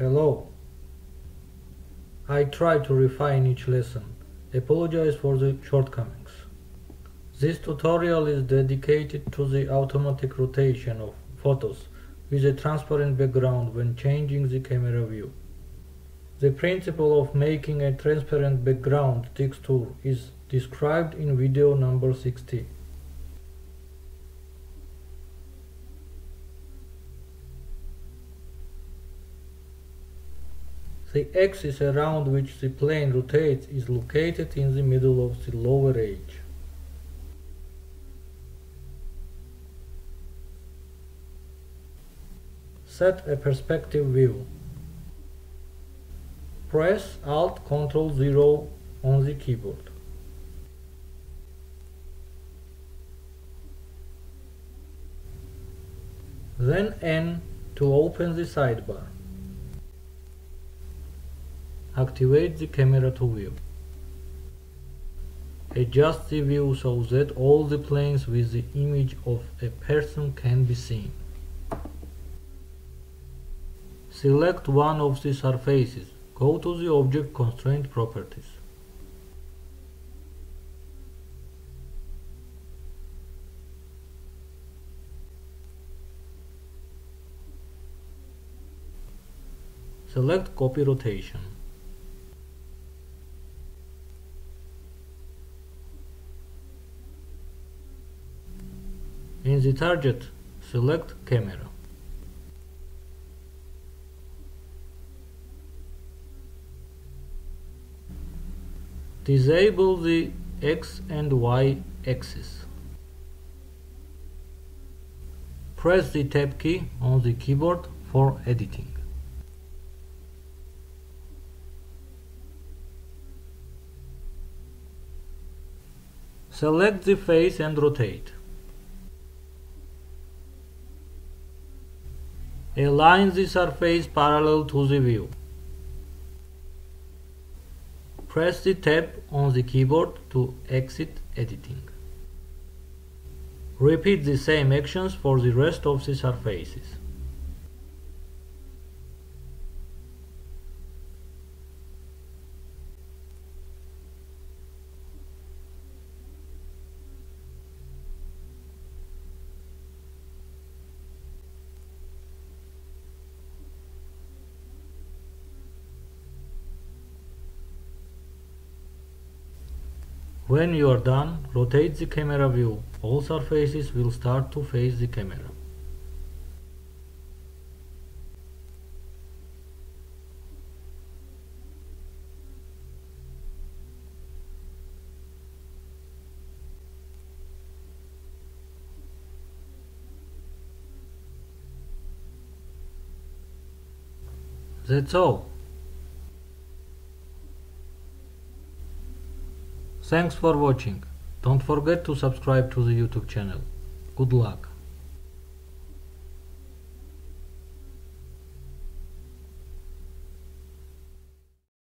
Hello. I try to refine each lesson. Apologize for the shortcomings. This tutorial is dedicated to the automatic rotation of photos with a transparent background when changing the camera view. The principle of making a transparent background texture is described in video number 60. The axis around which the plane rotates is located in the middle of the lower edge. Set a perspective view. Press Alt-Ctrl-0 on the keyboard. Then N to open the sidebar. Activate the camera to view. Adjust the view so that all the planes with the image of a person can be seen. Select one of the surfaces. Go to the Object Constraint Properties. Select Copy Rotation. In the target, select Camera. Disable the X and Y axis. Press the Tab key on the keyboard for editing. Select the face and rotate. Align the surface parallel to the view. Press the tab on the keyboard to exit editing. Repeat the same actions for the rest of the surfaces. When you are done, rotate the camera view. All surfaces will start to face the camera. That's all. Thanks for watching. Don't forget to subscribe to the YouTube channel. Good luck.